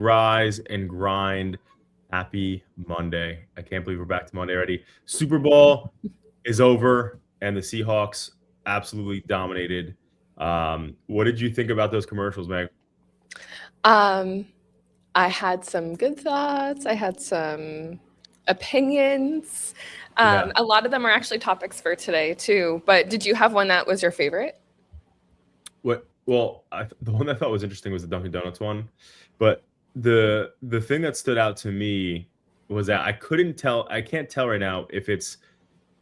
Rise and grind. Happy Monday. I can't believe we're back to Monday already. Super Bowl is over, and the Seahawks absolutely dominated. What did you think about those commercials, Meg? I had some good thoughts. I had some opinions. Yeah. A lot of them are actually topics for today too. But did you have one that was your favorite? Well, the one I thought was interesting was the Dunkin' Donuts one, but the thing that stood out to me was that I can't tell right now if it's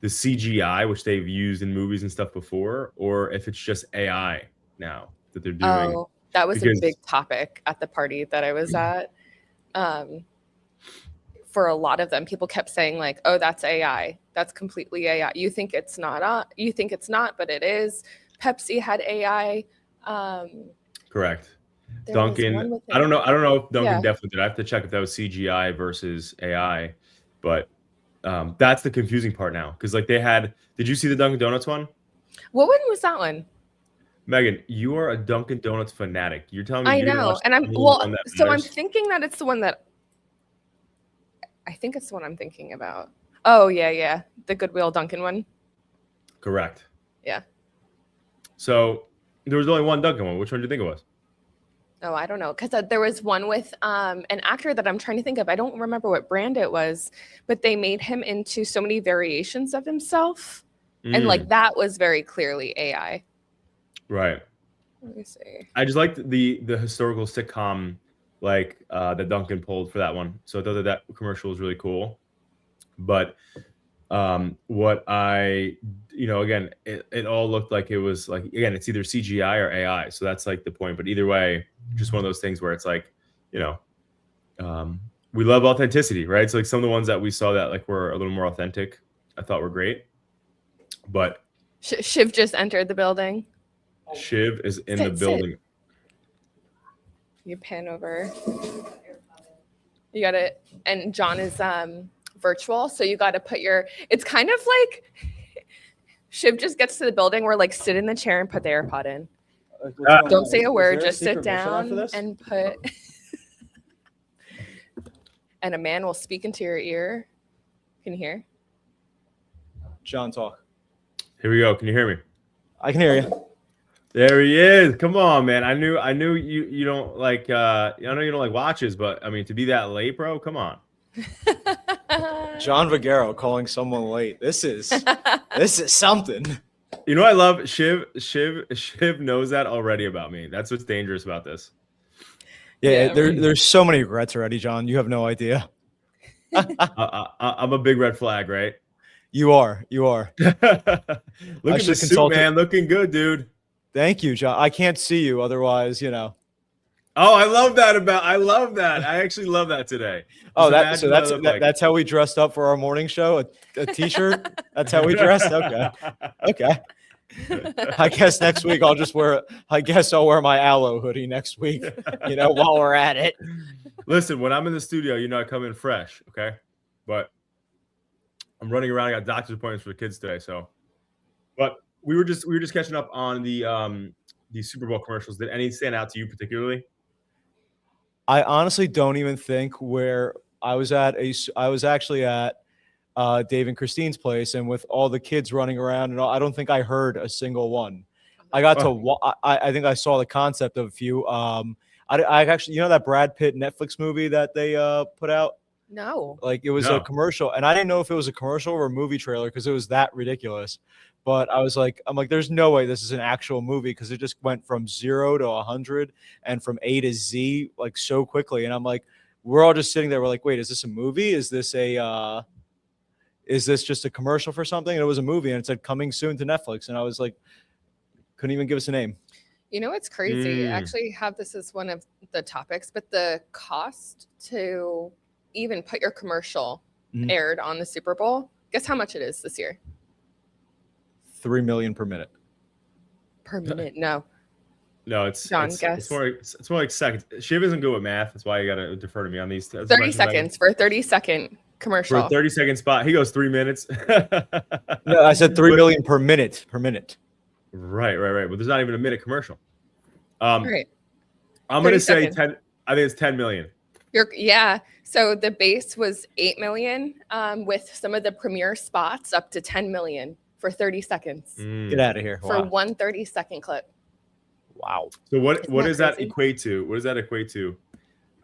the CGI, which they've used in movies and stuff before, or if it's just AI now that they're doing. Oh, that was a big topic at the party that I was at. For a lot of them, people kept saying like, "Oh, that's AI. That's completely AI. You think it's not. You think it's not, but it is." Pepsi had AI. Correct. Dunkin'. I don't know if Dunkin' definitely did. I have to check if that was CGI versus AI, but that's the confusing part now because like they had. Did you see the Dunkin' Donuts one? What one was that one? Megan, you are a Dunkin' Donuts fanatic. You're telling me I know, and I'm thinking that it's the one that I think it's the one I'm thinking about. Oh yeah, the Goodwill Dunkin' one. Correct. Yeah. So there was only one Dunkin' one. Which one do you think it was? Oh, I don't know, because there was one with an actor that I'm trying to think of. I don't remember what brand it was, but they made him into so many variations of himself, and like that was very clearly AI. Right. Let me see. I just liked the historical sitcom like that Dunkin' pulled for that one. So I thought that commercial was really cool. But what again, it all looked like it was like, again, it's either CGI or AI. So that's like the point. But either way, just one of those things where it's like, we love authenticity, right? So like some of the ones that we saw that like were a little more authentic, I thought were great. But Shiv just entered the building. Shiv is in the building. Sit. You pan over. You got it. And John is virtual, so you got to put it's kind of like Shiv just gets to the building. We're like, sit in the chair and put the AirPod in. Don't say a word. Just sit down and put. And a man will speak into your ear. Can you hear? John, talk. Here we go. Can you hear me? I can hear you. There he is. Come on, man. I knew you don't like I know you don't like watches, but I mean to be that late, bro, come on. John Vagero calling someone late. This is something. You know what I love? Shiv knows that already about me. That's what's dangerous about this. Yeah, there's so many regrets already, John. You have no idea. I'm a big red flag, right? You are. Look at the suit, man. Looking good, dude. Thank you, John. I can't see you, otherwise, Oh, I love that. I actually love that today. That's how we dressed up for our morning show. A t-shirt. That's how we dressed. Okay. I guess next week I'll wear my aloe hoodie next week. While we're at it. Listen, when I'm in the studio, I come in fresh. Okay, but I'm running around. I got doctor's appointments for the kids today. So, but we were just catching up on the Super Bowl commercials. Did any stand out to you particularly? I honestly don't even think where I was at. I was actually at Dave and Christine's place, and with all the kids running around, and I don't think I heard a single one. I got I think I saw the concept of a few. I actually, that Brad Pitt Netflix movie that they put out. No. Like it was a commercial, and I didn't know if it was a commercial or a movie trailer because it was that ridiculous. But I'm like, there's no way this is an actual movie because it just went from 0 to 100 and from A to Z like so quickly. And I'm like, we're all just sitting there. We're like, wait, is this a movie? Is this just a commercial for something? And it was a movie, and it said coming soon to Netflix. And I was like, couldn't even give us a name. It's crazy. I actually have this as one of the topics, but the cost to even put your commercial aired on the Super Bowl, guess how much it is this year? $3 million per minute. Per minute? No, it's John, guess. It's more like seconds. Shiv isn't good with math. That's why you got to defer to me on these. 30 seconds for a 30-second commercial. For a 30-second spot, he goes 3 minutes. No, I said $3 million per minute. Right. But there's not even a minute commercial. Right. I'm going to say 10. I think it's 10 million. Yeah. So the base was 8 million, with some of the premier spots up to 10 million for 30 seconds Get out of here. for Wow. one 30-second clip. Wow. So what Isn't that does that crazy? equate to? What does that equate to?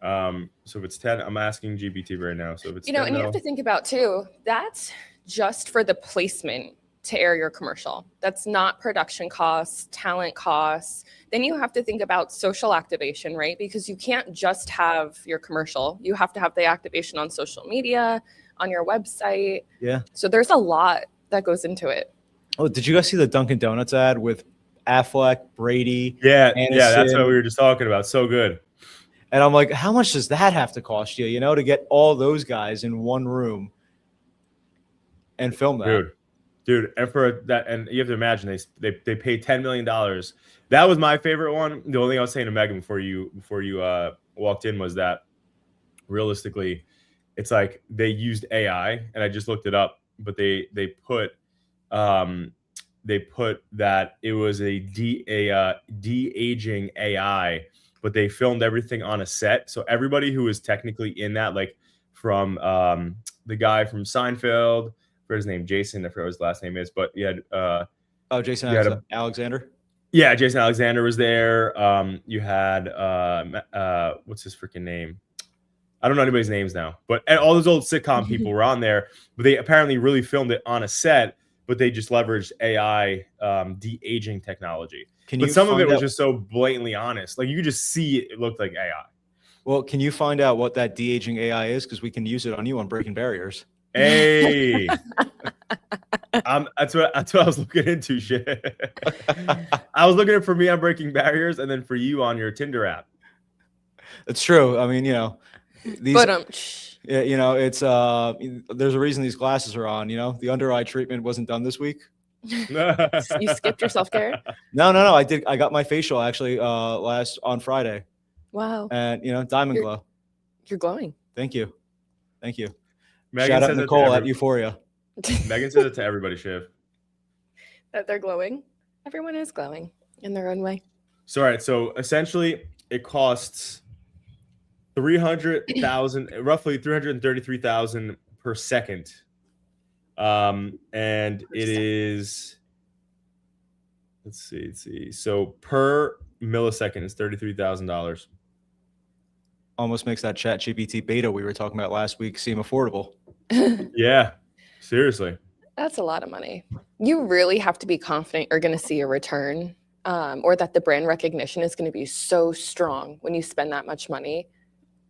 So if it's 10, I'm asking GPT right now. So if it's You know, 10 and you have to think about too, that's just for the placement to air your commercial. That's not production costs, talent costs. Then you have to think about social activation, right? Because you can't just have your commercial. You have to have the activation on social media, on your website. Yeah. So there's a lot that goes into it. Oh, did you guys see the Dunkin' Donuts ad with Affleck, Brady? yeah, that's what Aniston? we were just talking about. So good. And I'm like, how much does that have to cost you, to get all those guys in one room and film that? Dude, and for that, and you have to imagine they paid $10 million. That was my favorite one. The only thing I was saying to Megan before you walked in was that realistically, it's like they used AI, and I just looked it up, but they put that it was a de-aging AI, but they filmed everything on a set. So everybody who was technically in that, like from the guy from Seinfeld, for his name, Jason, I forgot what his last name is, but you had Jason you had Alexander. yeah, Jason Alexander was there. You had what's his freaking name? I don't know anybody's names now, but all those old sitcom people were on there, but they apparently really filmed it on a set, but they just leveraged AI de-aging technology. But some of it was just so blatantly honest. Like you could just see it looked like AI. Well, can you find out what that de-aging AI is? Because we can use it on you on Breaking Barriers. Hey, that's what I was looking into. Shit, I was looking for me on Breaking Barriers, and then for you on your Tinder app. It's true. I mean, these. But yeah, it's there's a reason these glasses are on. The under eye treatment wasn't done this week. you skipped your self-care? No. I did. I got my facial actually on Friday. Wow. And diamond glow. You're glowing. Thank you. Megan Shout out Nicole at Euphoria. Megan says it to everybody, Shiv. That they're glowing. Everyone is glowing in their own way. So all right, so essentially it costs roughly 333,000 per second. And it is, let's see. So per millisecond is $33,000. Almost makes that ChatGPT beta we were talking about last week seem affordable. Yeah, seriously. That's a lot of money. You really have to be confident you're going to see a return, or that the brand recognition is going to be so strong when you spend that much money.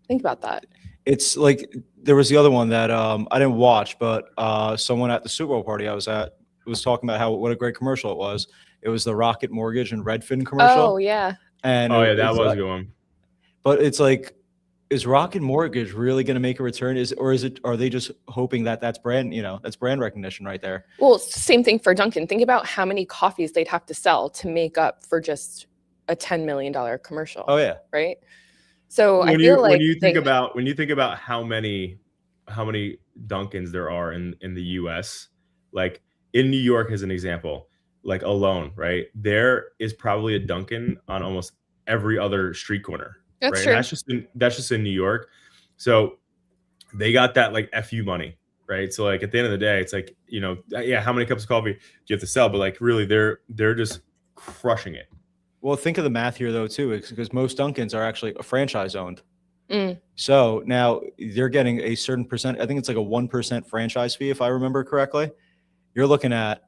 Think about that. It's like there was the other one that I didn't watch, but someone at the Super Bowl party I was at was talking about what a great commercial it was. It was the Rocket Mortgage and Redfin commercial. Oh yeah. And that was a good one. But it's like, is Rocket Mortgage really going to make a return? Are they just hoping that that's brand recognition right there? Well, same thing for Dunkin'. Think about how many coffees they'd have to sell to make up for just a $10 million commercial. Oh yeah. Right. So when I feel like when you think about how many Dunkins there are in the US, like in New York as an example, like alone, right? There is probably a Dunkin' on almost every other street corner. That's right? true. That's just in New York. So they got that like FU money, right? So like at the end of the day, it's like, how many cups of coffee do you have to sell? But like really they're just crushing it. Well, think of the math here though too, because most Dunkins are actually franchise owned. So now they're getting a certain percent. I think it's like a 1% franchise fee, if I remember correctly. You're looking at,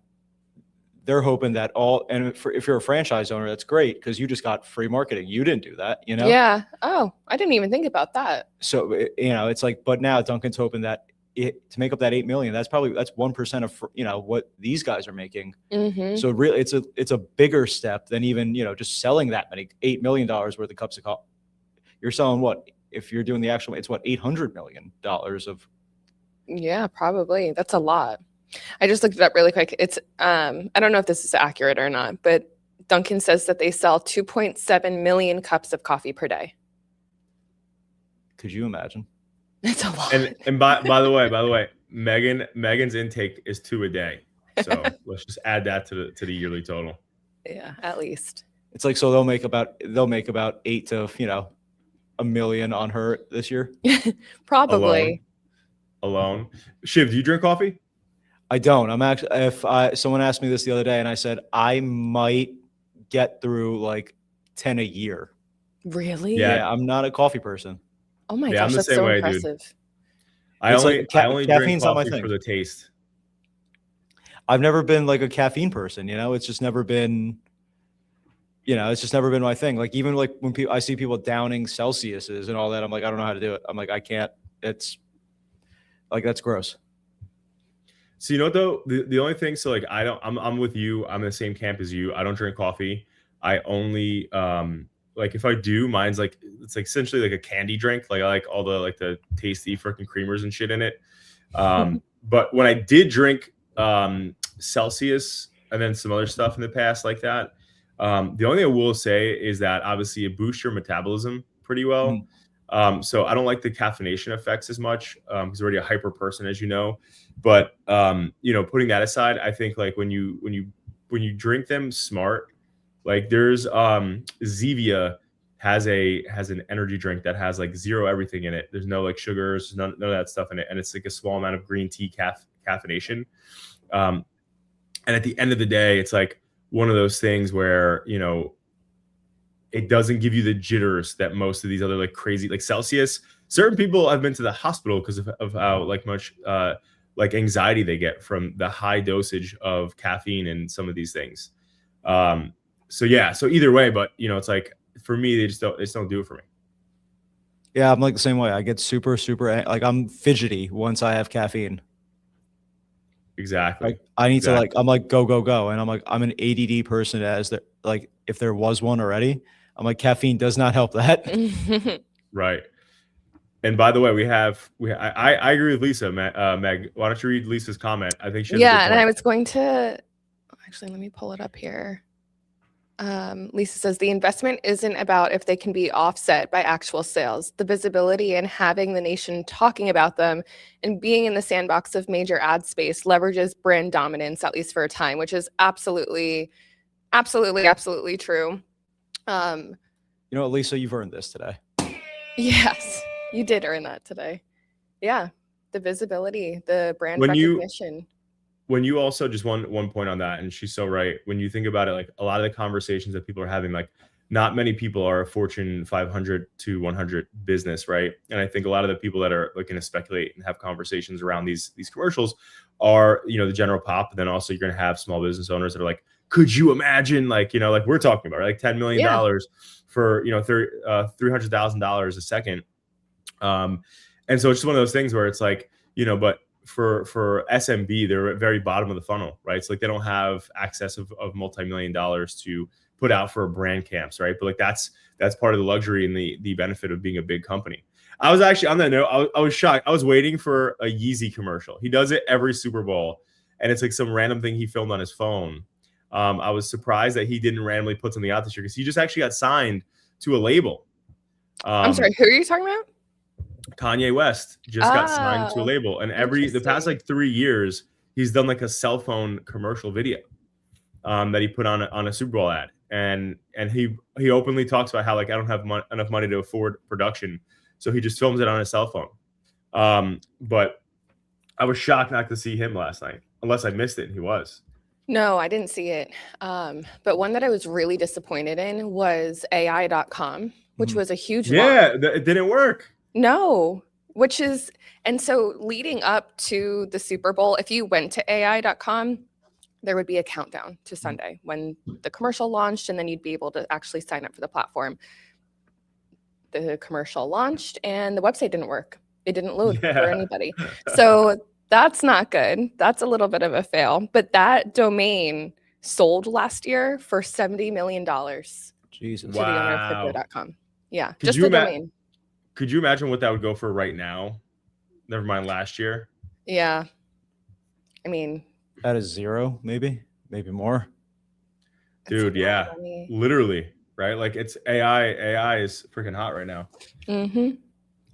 they're hoping that if you're a franchise owner, that's great because you just got free marketing. You didn't do that, Yeah. Oh, I didn't even think about that. So it's like, but now Dunkin's hoping that to make up that 8 million, that's 1% of what these guys are making. Mm-hmm. So really, it's a bigger step than even just selling that many $8 million worth of cups of coffee. You're selling what? If you're doing the actual, it's what, $800 million of. Yeah, probably. That's a lot. I just looked it up really quick. It's I don't know if this is accurate or not, but Dunkin' says that they sell 2.7 million cups of coffee per day. Could you imagine? It's a lot. And by the way, Megan's intake is 2 a day. So let's just add that to the yearly total. Yeah, at least. It's like, so they'll make about 8 to 1 million on her this year. Probably. Alone. Shiv, do you drink coffee? I don't. I'm actually, someone asked me this the other day and I said, I might get through like 10 a year. Really? Yeah, I'm not a coffee person. Oh my Yeah, I'm gosh, the that's same so way, dude. impressive. I It's only like drink caffeine's not my coffee thing. for the taste. I've never been like a caffeine person, it's just never been, it's just never been my thing. Like even like when I see people downing Celsiuses and all that, I'm like, I don't know how to do it. I'm like, I can't, it's like, that's gross. So you know what though, the only thing, so like I'm with you. I'm in the same camp as you. I don't drink coffee. I only like if I do, mine's like it's like essentially like a candy drink. Like I like all the tasty freaking creamers and shit in it. But when I did drink Celsius and then some other stuff in the past like that, the only thing I will say is that obviously it boosts your metabolism pretty well. So I don't like the caffeination effects as much because I'm already a hyper person, as you know. But putting that aside, I think like when you drink them smart, like there's Zevia has an energy drink that has like zero everything in it. There's no like sugars, none of that stuff in it, and it's like a small amount of green tea caffeination. And at the end of the day, it's like one of those things where it doesn't give you the jitters that most of these other like crazy like Celsius. Certain people have been to the hospital because of how like much like anxiety they get from the high dosage of caffeine and some of these things. So either way, but it's like for me, they just don't do it for me. Yeah, I'm like the same way. I get super like I'm fidgety once I have caffeine. Exactly. Like I need to like I'm like go, and I'm like I'm an ADD person like if there was one already. I'm like caffeine does not help that. Right. And by the way, I agree with Lisa, Meg. Why don't you read Lisa's comment? I think she has a good And point. I was going to actually let me pull it up here. Lisa says the investment isn't about if they can be offset by actual sales. The visibility and having the nation talking about them and being in the sandbox of major ad space leverages brand dominance, at least for a time, which is absolutely true. Lisa, you've earned this today. Yes, you did earn that today. Yeah, the visibility, the brand recognition. When you also just one point on that, and she's so right. When you think about it, like a lot of the conversations that people are having, like not many people are a Fortune 500 to 100 business, right? And I think a lot of the people that are looking to speculate and have conversations around these commercials are, the general pop. But then also you're going to have small business owners that are like, could you imagine, like like we're talking about, right? Like $10 million for $300,000 a second. And so it's just one of those things where it's like, but for SMB, they're at very bottom of the funnel, right? It's like they don't have access of multi-million dollars to put out for brand camps, right? But like that's part of the luxury and the benefit of being a big company. I was actually on that note, I was shocked. I was waiting for a Yeezy commercial. He does it every Super Bowl, and it's like some random thing he filmed on his phone. I was surprised that he didn't randomly put something out this year because he just actually got signed to a label. I'm sorry, who are you talking about? Kanye West just got signed to a label, and the past like 3 years, he's done like a cell phone commercial video that he put on a Super Bowl ad, and he openly talks about how like I don't have enough money to afford production, so he just films it on his cell phone. But I was shocked not to see him last night, unless I missed it. And he was. No, I didn't see it. But one that I was really disappointed in was AI.com, which was a huge launch. It didn't work. No, and so leading up to the Super Bowl, if you went to AI.com, there would be a countdown to Sunday when the commercial launched, and then you'd be able to actually sign up for the platform. The commercial launched and the website didn't work. It didn't load for anybody. So that's not good. That's a little bit of a fail. But that domain sold last year for $70 million. Jesus. To the owner of crypto.com. Yeah, Could just the domain. Could you imagine what that would go for right now? Never mind last year. Yeah. I mean, that is zero, maybe more. Dude, yeah. Literally, right? Like it's AI is freaking hot right now. Mm-hmm.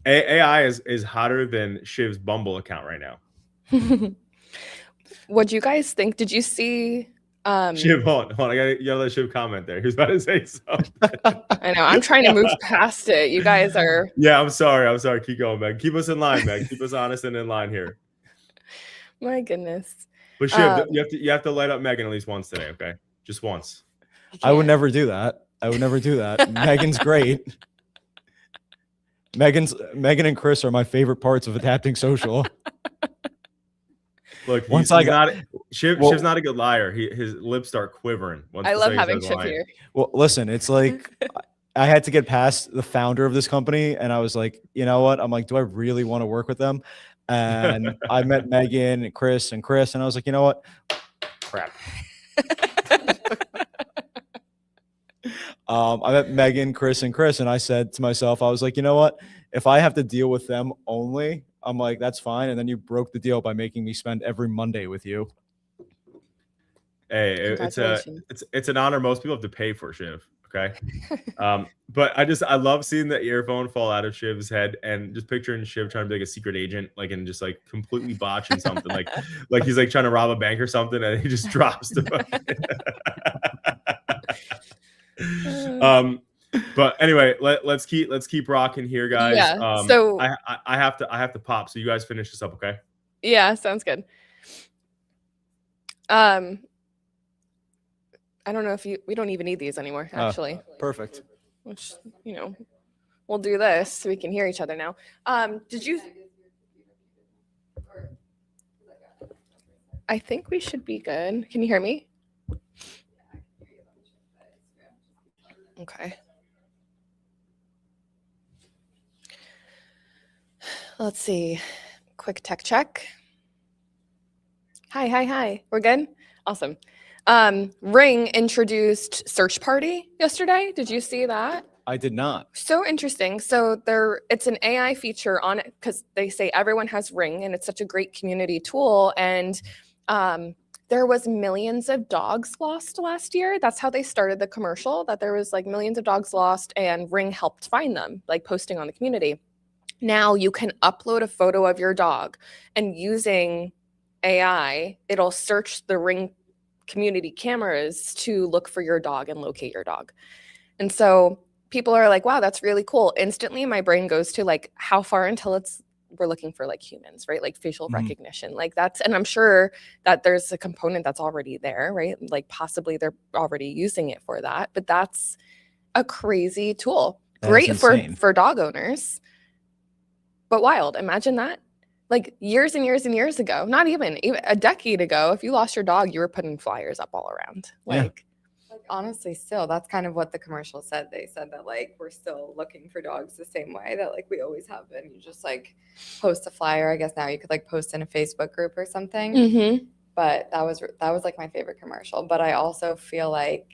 AI is hotter than Shiv's Bumble account right now. What do you guys think? Did you see Shiv, hold on. You gotta let Shiv comment there. He was about to say something. I know. I'm trying to move past it. You guys are. Yeah, I'm sorry. Keep going, Meg. Keep us in line, Meg. Keep us honest and in line here. My goodness. But Shiv, you have to light up Megan at least once today, okay? Just once. I would never do that. Megan's great. Megan and Chris are my favorite parts of Adapting Social. Look, Shiv's not a good liar. His lips start quivering. I love having Shiv here. Well, listen, it's like I had to get past the founder of this company, and I was like, you know what? I'm like, do I really want to work with them? And I met Megan and Chris, and I was like, you know what? Crap. I met Megan, Chris, and I said to myself, I was like, you know what? If I have to deal with them only, I'm like, that's fine. And then you broke the deal by making me spend every Monday with you. Hey, it's an honor most people have to pay for, Shiv. Okay. But I love seeing the earphone fall out of Shiv's head and just picturing Shiv trying to be like a secret agent, like, and just like completely botching something, like he's like trying to rob a bank or something, and he just drops the But anyway, let's keep rocking here, guys. Yeah. So I have to pop. So you guys finish this up, okay? Yeah, sounds good. I don't know if we don't even need these anymore, actually. Perfect. Which, we'll do this so we can hear each other now. I think we should be good. Can you hear me? Okay. Let's see. Quick tech check. Hi. We're good? Awesome. Ring introduced Search Party yesterday. Did you see that? I did not. So interesting. So it's an AI feature on it because they say everyone has Ring and it's such a great community tool. And there was millions of dogs lost last year. That's how they started the commercial, that there was like millions of dogs lost and Ring helped find them, like posting on the community. Now you can upload a photo of your dog and using AI, it'll search the Ring community cameras to look for your dog and locate your dog. And so people are like, wow, that's really cool. Instantly, my brain goes to like, how far until we're looking for like humans, right? Like facial recognition, like and I'm sure that there's a component that's already there, right? Like possibly they're already using it for that, but that's a crazy tool. Great for dog owners, but wild. Imagine that. Like years and years and years ago, not even a decade ago, if you lost your dog, you were putting flyers up all around. Like honestly, still, that's kind of what the commercial said. They said that like we're still looking for dogs the same way that like we always have been. You just like post a flyer. I guess now you could like post in a Facebook group or something. Mm-hmm. But that was like my favorite commercial. But I also feel like,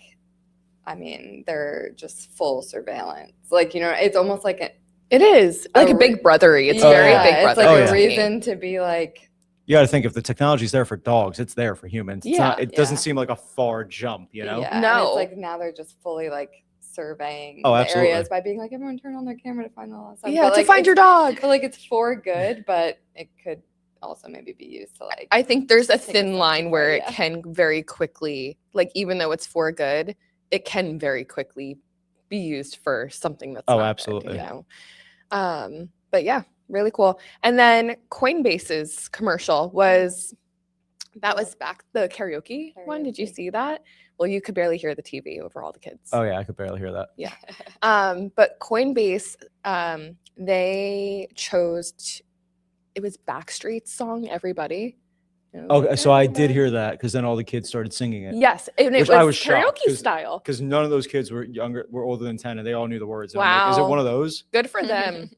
I mean, they're just full surveillance. Like, it's almost like it is like a big brothery. It's very big brother. It's like a reason to be like. You got to think if the technology's there for dogs, it's there for humans. It's not, it doesn't Yeah. seem like a far jump, you know? Yeah, No. and it's like now they're just fully like surveying Oh, the absolutely. areas by being like, everyone turn on their camera to find the lost dog. Yeah, But, to like, find your dog. But like it's for good, but it could also maybe be used to like. I think there's a Take thin it line too where far, it yeah. can very quickly, like even though it's for good, it can very quickly be used for something that's Oh, not good, absolutely. But yeah, really cool. And then Coinbase's commercial was back the karaoke one. Did you Karaoke. see that? Well, you could barely hear the TV over all the kids. Oh, yeah, I could barely hear that. Yeah. But Coinbase, they chose it was Backstreet's song "Everybody." Okay, so I did hear that because then all the kids started singing it. Yes, and it Which I was was shocked, karaoke style. Because none of those kids were older than 10, and they all knew the words. And I'm like, is it Wow. one of those? Good for them.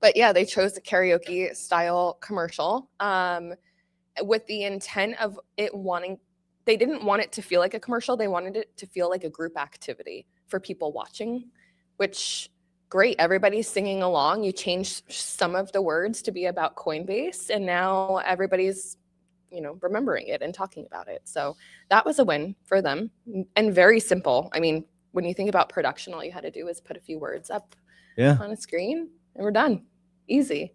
But yeah, they chose the karaoke style commercial with the intent of they didn't want it to feel like a commercial. They wanted it to feel like a group activity for people watching, which great. Everybody's singing along. You changed some of the words to be about Coinbase, and now everybody's remembering it and talking about it. So that was a win for them, and very simple. I mean, when you think about production, all you had to do was put a few words up Yeah. on a screen and we're done. Easy.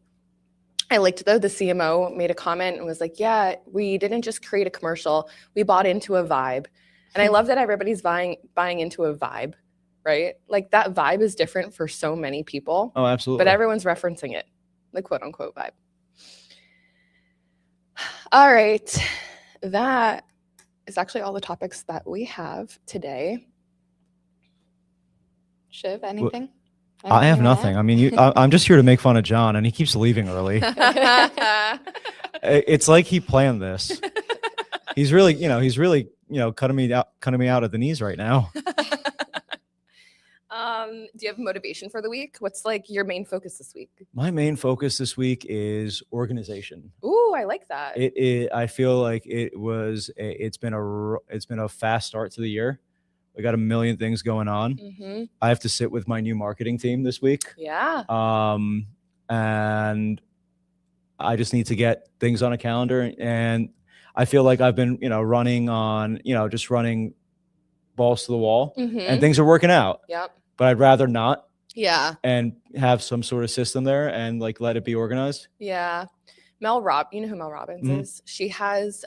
I liked though the CMO made a comment and was like, yeah, we didn't just create a commercial, we bought into a vibe. And I love that everybody's buying into a vibe, right? Like that vibe is different for so many people. Oh, absolutely. But everyone's referencing it, the quote unquote vibe. All right. That is actually all the topics that we have today. Shiv, anything? I have nothing. I mean, I'm just here to make fun of John, and he keeps leaving early. It's like he planned this. He's really, cutting me out at the knees right now. Do you have motivation for the week? What's like your main focus this week? My main focus this week is organization. Ooh, I like that. I feel like it's been a fast start to the year. We got a million things going on. Mm-hmm. I have to sit with my new marketing team this week. Yeah. And I just need to get things on a calendar. And I feel like I've been, running on, just running balls to the wall, and things are working out. Yep. But I'd rather not. Yeah. And have some sort of system there and like let it be organized. Yeah. you know who Mel Robbins is? She has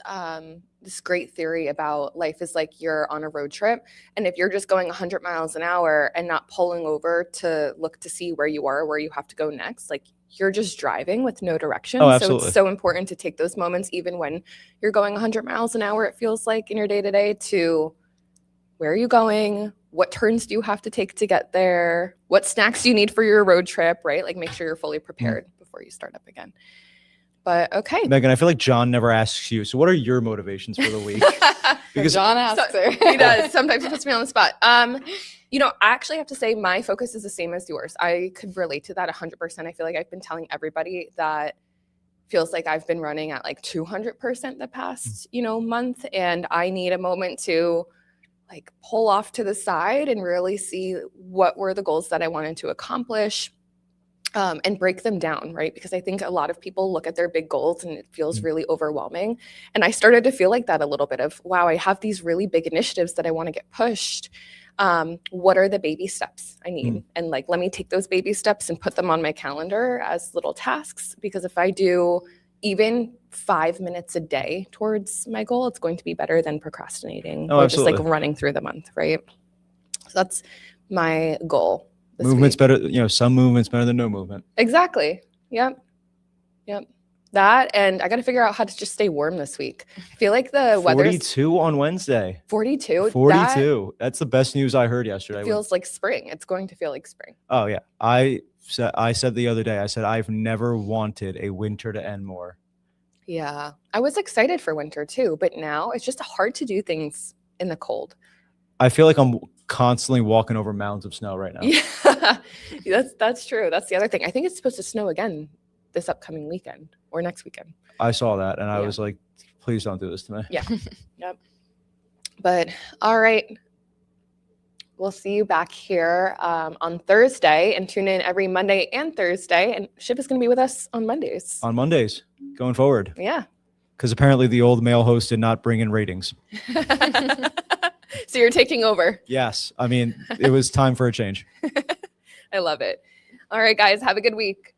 this great theory about life is like you're on a road trip. And if you're just going 100 miles an hour and not pulling over to look to see where you are, where you have to go next, like you're just driving with no direction. Oh, so it's so important to take those moments, even when you're going 100 miles an hour, it feels like in your day to day, to where are you going? What turns do you have to take to get there? What snacks do you need for your road trip, right? Like make sure you're fully prepared before you start up again. But okay. Megan, I feel like John never asks you. So what are your motivations for the week? Because John asks her. He does. Sometimes he puts me on the spot. I actually have to say my focus is the same as yours. I could relate to that 100%. I feel like I've been telling everybody that feels like I've been running at like 200% the past, month. And I need a moment to like pull off to the side and really see what were the goals that I wanted to accomplish. And break them down, right? Because I think a lot of people look at their big goals and it feels really overwhelming. And I started to feel like that a little bit of, wow, I have these really big initiatives that I want to get pushed. What are the baby steps I need? And like, let me take those baby steps and put them on my calendar as little tasks. Because if I do even 5 minutes a day towards my goal, it's going to be better than procrastinating or just like running through the month, right? So that's my goal. Movement's better, some movement's better than no movement. Exactly. Yep. That, and I got to figure out how to just stay warm this week. I feel like the weather 42 on Wednesday. 42. 42. That's the best news I heard yesterday. Feels like spring. It's going to feel like spring. Oh yeah. I said the other day, I said I've never wanted a winter to end more. Yeah. I was excited for winter too, but now it's just hard to do things in the cold. I feel like I'm constantly walking over mounds of snow right now. Yeah, that's true. That's the other thing. I think it's supposed to snow again this upcoming weekend or next weekend. I saw that and I was like, please don't do this to me. Yeah. Yep. But all right. We'll see you back here on Thursday, and tune in every Monday and Thursday. And Shiv is going to be with us on Mondays. On Mondays going forward. Yeah. Because apparently the old male host did not bring in ratings. So you're taking over. Yes. I mean, it was time for a change. I love it. All right, guys. Have a good week.